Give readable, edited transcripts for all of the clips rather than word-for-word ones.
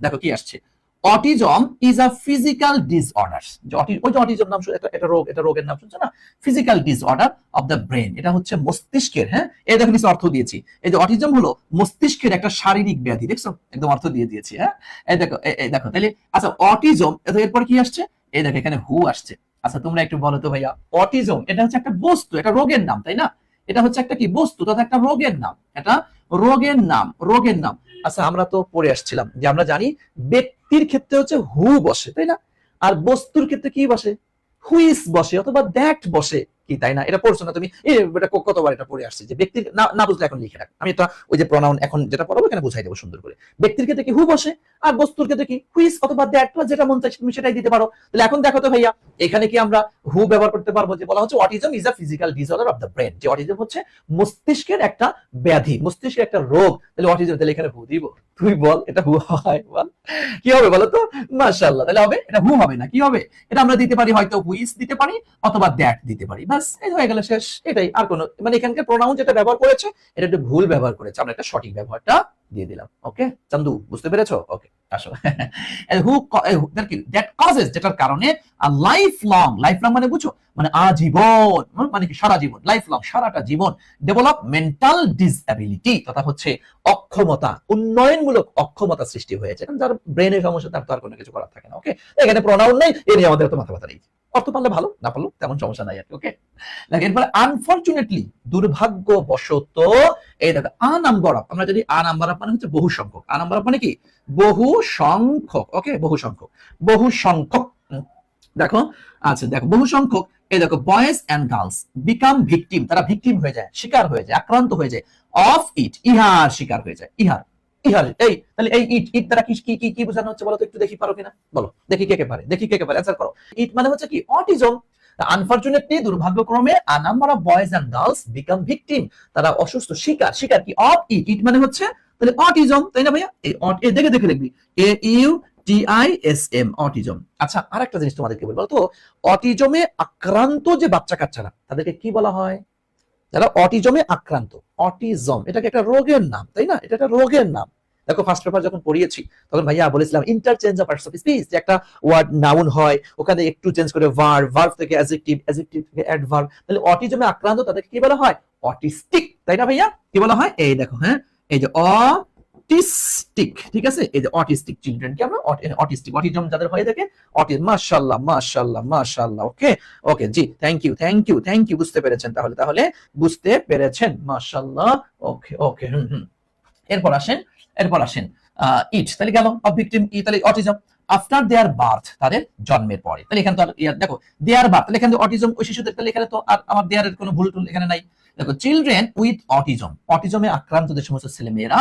দেখো কি আসছে, autism is a physical disorder. ওই যে অটিজম নাম এটা রোগ, এটা রোগের নাম শুনছো না, physical disorder of the brain, এটা হচ্ছে মস্তিষ্কের, হ্যাঁ এই দেখো কিছু অর্থ দিয়েছি, এই যে অটিজম হলো মস্তিষ্কের একটা শারীরিক ব্যাধি, দেখছো একদম অর্থ দিয়ে দিয়েছি, হ্যাঁ এই দেখো, এই দেখো তাহলে আচ্ছা অটিজম, এরপর কি আসছে, এই দেখো এখানে হু আসছে। আচ্ছা তোমরা একটু বলো তো ভাইয়া, অটিজম এটা হচ্ছে একটা বস্তু, এটা রোগের নাম তাই না, এটা হচ্ছে একটা কি বস্তু তথা একটা রোগের নাম, এটা রোগের নাম, রোগের নাম। আচ্ছা আমরা তো পড়ে আসছিলাম যে আমরা জানি ব্যক্তির ক্ষেত্রে হচ্ছে হু বসে তাই না, আর বস্তুর ক্ষেত্রে কি বসে, হুইস বসে অথবা দ্যাট বসে, কি তাই না, এটা পড়ছো না তুমি, এটা কতবার এটা পড়ে আসছে যে ব্যক্তির না, না বুঝলে এখন লিখে রাখ, আমি এটা ওই যে প্রনাউন এখন যেটা পড়াবো এখানে বুঝাই দেবো সুন্দর করে। ব্যক্তির ক্ষেত্রে কি হু বসে, আর বস্তুর ক্ষেত্রে কি হুইস অথবা দ্যাট, যেটা মন চাই তুমি সেটাই দিতে পারো। তাহলে এখন দেখো তো ভাইয়া, এখানে কি আমরা হু ব্যবহার করতে পারবো, যে বলা হচ্ছে autism is a physical disorder of the brain, যে অটিজম হচ্ছে মস্তিষ্কের একটা ব্যাধি, মস্তিষ্কের একটা রোগ, তাহলে অটিজম, তাহলে এখানে হু দিব, তুই বল এটা হু হয়, বল কি হবে বলো তো, মাশাআল্লাহ, তাহলে হবে এটা হু হবে না, কি হবে, এটা আমরা দিতে পারি হয়তো হুইস দিতে পারি অথবা দ্যাট দিতে পারি, বাস এই হয়ে গেল শেষ, এটাই, আর কোনো মানে এখানকার প্রোনাউন যেটা ব্যবহার করেছে এটা একটু ভুল ব্যবহার করেছে, আমরা একটা সঠিক ব্যবহারটা দিয়ে দিলাম। ওকে চান্দু বুঝতে পেরেছো, ওকে আসো। হু দ্যাট কজেস, যেটার কারণে লাইফ লং, লাইফ লং মানে বুঝো মানে আজীবন, মানে কি সারা জীবন, লাইফ লং সারাটা জীবন, ডেভেলপ মেন্টাল ডিসএবিলিটি তথা হচ্ছে অক্ষমতা, উন্নয়নমূলক অক্ষমতা সৃষ্টি হয়েছে, যার ব্রেনের সমস্যা তার তো আর কোনো কিছু করার থাকে না। ওকে এখানে প্রোনাউন নেই, এ নিয়ে আমাদের তো মাথা ব্যথা নেই, অর্থ পারলে ভালো, না পারলো তেমন সমস্যা নাই আর কি। ওকে এরপরে আনফরচুনেটলি, দুর্ভাগ্যবশত, এই দেখো আ নাম্বার অফ, আমরা যদি আ নাম্বার অফ মানে হচ্ছে বহু সংখ্যক, আ নাম্বার অফ মানে কি বহু সংখ্যক, ওকে বহু সংখ্যক, বহু সংখ্যক, দেখো আচ্ছা দেখো বহু সংখ্যক, এই দেখো boys and girls become victim, তারা ভিকটিম হয়ে যায়, শিকার হয়ে যায়, আক্রান্ত হয়ে যায়, অফ ইট, ইহার শিকার হয়ে যায়, ইহার, ইহার এই তাহলে এই ইট, ইট দ্বারা কি কি কি বোঝানো হচ্ছে বলো তো, একটু দেখি পারো কিনা বলো, দেখি কে কে পারে, দেখি কে কে পারে অ্যানসার করো। ইট মানে হচ্ছে কি অটিজম, আনফরচুনেটলি দুর্ভাগ্যক্রমে a number of boys and girls become victim, তারা অসুস্থ, শিকার, শিকার কি অফ ইট, ইট মানে হচ্ছে তাহলে অটিজম তাই না ভাইয়া, এই দেখে দেখে লিখবি এ ইউ টিআইএসএম, অটিজম। আচ্ছা আরেকটা জিনিস তোমাদেরকে বলবো তো, অটিজমে আক্রান্ত যে বাচ্চা কাচ্চারা তাদেরকে কি বলা হয়, যারা অটিজমে আক্রান্ত, অটিজম এটাকে একটা রোগের নাম তাই না, এটা একটা রোগের নাম। দেখো ফার্স্ট পেপার যখন পড়িয়েছি তখন ভাইয়া বলেছিলাম interchange of parts of speech, যে একটা ওয়ার্ড নাউন হয় ওখানে একটু চেঞ্জ করে ভার্ব, ভার্ব থেকে অ্যাডজেক্টিভ, অ্যাডজেক্টিভ থেকে অ্যাডভার্ব, তাহলে অটিজমে আক্রান্ত তাদেরকে কি বলা হয়, অটিস্টিক তাই না ভাইয়া, কি বলা হয়, এই দেখো হ্যাঁ এই যে অটিস্টিক, ঠিক আছে, এই যে অটিস্টিক চিলড্রেন কে আমরা অটিস্টিক, অটিজম যাদের হয়ে থাকে অটিজম, মাশাআল্লাহ মাশাআল্লাহ মাশাআল্লাহ। Okay okay ji thank you thank you thank you, বুঝতে পেরেছেন, তাহলে তাহলে বুঝতে পেরেছেন, মাশাআল্লাহ। ওকে ওকে হুম হুম, এরপর আসেন, এরপর আসেন ইট, তাহলে গেল অফ ভিকটিম, ই তাহলে অটিজম, আফটার দেয়ার বার্থ, তাদের জন্মের পরে, তাহলে এখানে তো দেখো দেয়ার বার্থ, তাহলে এখানে অটিজম ওই শিশুদের, তাহলে এখানে তো আর আমার দেয়ারের কোনো ভুল টুল এখানে নাই। দেখো চিলড্রেন উইথ অটিজম, অটিজমে আক্রান্ত যে সমস্ত ছেলে মেয়েরা,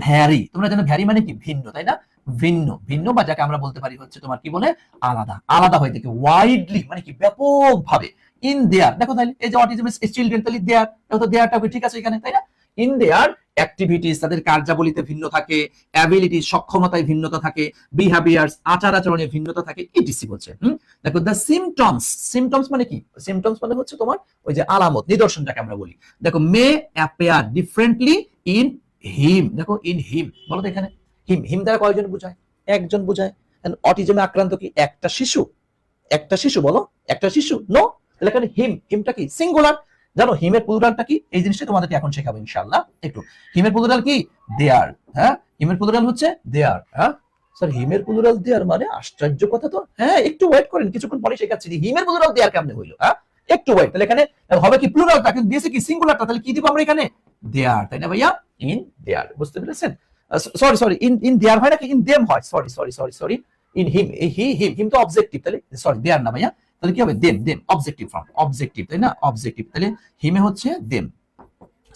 ভ্যারি, তোমরা জানো ভ্যারি মানে কি ভিন্ন তাই না, ভিন্ন, ভিন্ন বা যাকে আমরা বলতে পারি হচ্ছে তোমার কি বলে আলাদা, আলাদা হয়ে থাকে, ওয়াইডলি মানে কি ব্যাপকভাবে, ইন দেয়ার, দেখো তাহলে এই যে অটিজম চিলড্রেন, তাহলে দেয়ার, দেখো তো দেয়ারটা ঠিক আছে এখানে তাই না, ইন দেয়ার অ্যাক্টিভিটিস, তাদের কার্যাবলীতে ভিন্ন থাকে, অ্যাবিলিটি সক্ষমতায় ভিন্নতা থাকে, বিহেভিয়ার্স আচার আচরণে ভিন্নতা থাকে, ইটিসি বলছে। দেখো দ্য সিমটমস, সিমটমস মানে কি, সিমটমস মানে হচ্ছে তোমার ওই যে আলামত, নিদর্শন যাকে আমরা বলি, দেখো মে অ্যাপিয়ার ডিফারেন্টলি ইন হিম, দেখো ইন হিম, বলো তো এখানে হিম, হিম দ্বারা কয়জন বোঝায়, একজন বোঝায়, অটিজমে আক্রান্ত কি একটা শিশু, একটা শিশু, বলো একটা শিশু, নো, তাহলে এখানে হিম, হিমটা কি সিঙ্গুলার, জানো হিমের প্লুরালটা কি, এই জিনিসটা তোমাদেরকে এখন শেখাবো ইনশাআল্লাহ একটু। হিমের প্লুরাল কি দেয়ার, হ্যাঁ হিমের প্লুরাল হচ্ছে দেয়ার, হ্যাঁ স্যার হিমের প্লুরাল দেয়ার মানে আশ্চর্য কথা তো, হ্যাঁ একটু ওয়েট করেন, কিছুক্ষণ পরে শেখাচ্ছি হিমের প্লুরাল দেয়ার কেমনে হইলো, হ্যাঁ একটু ওয়েট, তাহলে এখানে হবে কি প্লুরালটা কিন্তু দিয়েছে কি সিঙ্গুলারটা, তাহলে কি দিব আমরা এখানে দেয়ার তাই না ভাইয়া, ইন দেয়ার, বুঝতে পেরেছেন, সরি সরি ইন দেয়ার হয় নাকি ইন দেম হয়, sorry sorry sorry sorry in him, he him, him তো অবজেক্টিভ, তাহলে সরি দেয়ার না ভাইয়া, তাহলে কি হবে them, them objective form, objective তাই না, অবজেক্টিভ, তাহলে হিমে হচ্ছে দেম,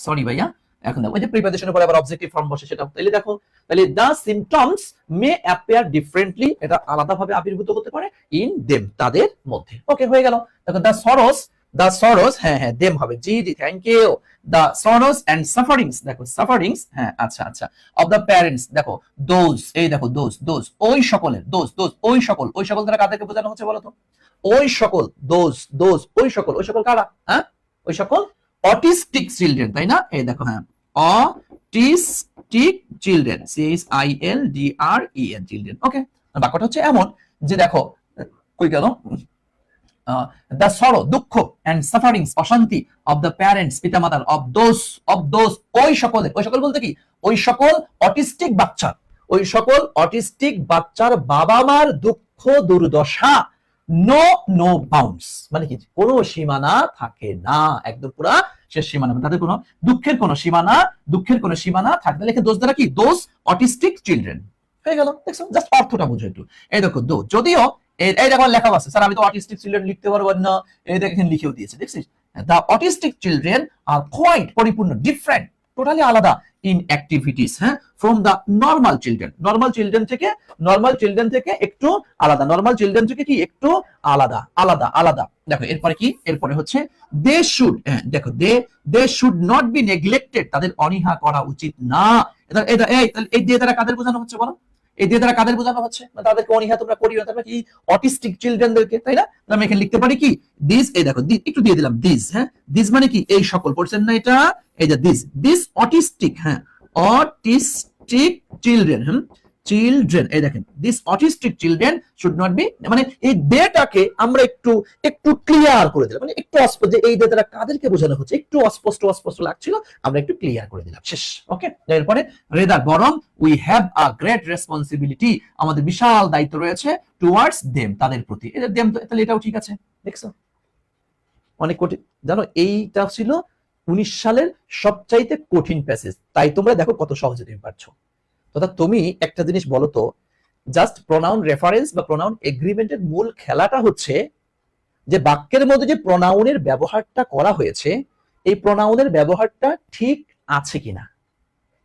সরি ভাইয়া, এখন দেখো ওই যে প্রিপোজিশনের পরে আবার অবজেক্টিভ ফর্ম বসে সেটা, তাহলে দেখো তাহলে দা সিমটমস মে অ্যাপিয়ার ডিফারেন্টলি, এটা আলাদাভাবে আবির্ভূত হতে পারে, ইন দেম তাদের মধ্যে। ওকে হয়ে গেল। দেখো দা সরোস, দা সরোস, হ্যাঁ হ্যাঁ দেম হবে, ji ji thank you, the sorrows and sufferings, দেখো সাফারিংস, হ্যাঁ আচ্ছা আচ্ছা, অফ দা প্যারেন্টস, দেখো দোজ, এই দেখো দোজ, দোজ ওই সকলের, দোজ দোজ ওই সকল, ওই সকল দ্বারা কাদেরকে বোঝানো হচ্ছে বলো তো, ওই সকল, দোজ দোজ ওই সকল, ওই সকল কারা, হ্যাঁ ওই সকল অটিস্টিক চিলড্রেন তাই না, এই দেখো হ্যাঁ অটিস্টিক চিলড্রেন, CHILDREN চিলড্রেন। ওকে, বাক্যটা হচ্ছে এমন যে দেখো কই গেল, the sorrow দুঃখ and sufferings অশান্তি of the parents পিতামাতার of those ওই সকল বলতে কি ওই সকল অটিস্টিক বাচ্চা, ওই সকল অটিস্টিক বাচ্চার বাবা মার দুঃখ দুর্দশা নো বাউন্ডস, মানে কি কোনো সীমানা থাকে না, একদম পুরা শেষ সীমানা, তাদের কোনো দুঃখের কোনো সীমানা থাকে না। লেখে দোষ দ্বারা কি দোষ অটিস্টিক চিলড্রেন হয়ে গেল। দেখছো, জাস্ট অর্থটা বুঝো একটু। এই দেখো দো, যদিও এই দেখো লেখা আছে স্যার আমি তো অটিস্টিক চিলড্রেন লিখতে পারবো না, এই দেখেন লিখেও দিয়েছে, দেখছিস, the autistic children are quite পরিপূর্ণ ডিফারেন্ট, টোটালি আলাদা ইন অ্যাক্টিভিটিস, হ্যাঁ, from the normal children, normal children থেকে একটু আলাদা, নর্মাল চিলড্রেন থেকে কি একটু আলাদা। দেখো এরপরে কি, এরপরে হচ্ছে দে শুড, দেখো they should not be neglected, তাদের অনীহা করা উচিত না। এই দিয়ে তারা কাদের বোঝানো হচ্ছে বলো, এই দিয়ে তারা কাদের বোঝানো হচ্ছে, তাদেরকে অনীহা তোমরা করিও না, তারপরে কি অটিস্টিক চিলড্রেনদেরকে, তাই না? আমি এখানে লিখতে পারি কি দিস, এই দেখো একটু দিয়ে দিলাম দিস, হ্যাঁ, দিস মানে কি এই সকল, পড়ছেন না এটা, এই যে দিস অটিস্টিক, হ্যাঁ, অটিস্টিক চিলড্রেন, চিলড্রেন, এই দেখেন this autistic children should not be, মানে এই দেটাকে আমরা একটু ক্লিয়ার করে দিলাম, মানে একটু অস্পষ্ট, যে এই দেটা কাদেরকে বোঝানো হচ্ছে একটু অস্পষ্ট লাগছিল, আমরা একটু ক্লিয়ার করে দিলাম, শেষ। ওকে, এরপরে রেদার বরং we have a great responsibility, আমাদের বিশাল দায়িত্ব রয়েছে টুয়ার্ডস দেম, তাদের প্রতি, এটা দেম, তাহলে এটাও ঠিক আছে, দেখছো অনেক কঠিন, জানো এইটা ছিল 19 সালের সবচাইতে কঠিন প্যাসেজ, তাই তোমরা দেখো কত সহজে তুমি পারছো। তথা তুমি একটা জিনিস বলো তো, জাস্ট প্রোনাউন রেফারেন্স বা প্রোনাউন এগ্রিমেন্টের মূল খেলাটা হচ্ছে যে বাক্যের মধ্যে যে প্রোনাউনের ব্যবহারটা করা হয়েছে, এই প্রোনাউনের ব্যবহারটা ঠিক আছে কিনা,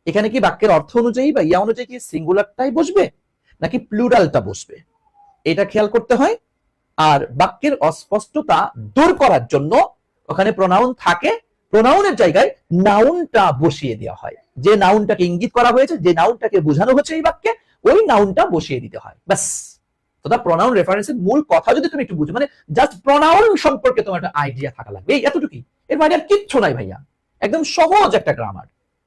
এখানে কি বাক্যের অর্থ অনুযায়ী বা ইয়া অনুযায়ী কি সিঙ্গুলারটাই বসবে নাকি প্লুরালটা বসবে, এটা খেয়াল করতে হয়। আর বাক্যের অস্পষ্টতা দূর করার জন্য ওখানে প্রোনাউন থাকে, প্রোনাউনের জায়গায় নাউনটা বসিয়ে দেওয়া হয়, যে নাউনটাকে ইঙ্গিত করা হয়েছে, যে নাউনটাকে বোঝানো হচ্ছে এই বাক্যে, ওই নাউনটা বসিয়ে দিতে হয়, ব্যাস। তো প্রোনাউন রেফারেন্সের মূল কথা যদি তুমি একটু বুঝো, মানে জাস্ট প্রোনাউন সম্পর্কে তোমার একটা আইডিয়া থাকা লাগবে, এই এতটুকুই, এর বাইরে আর কিচ্ছু নাই ভাইয়া, একদম সহজ একটা গ্রামার।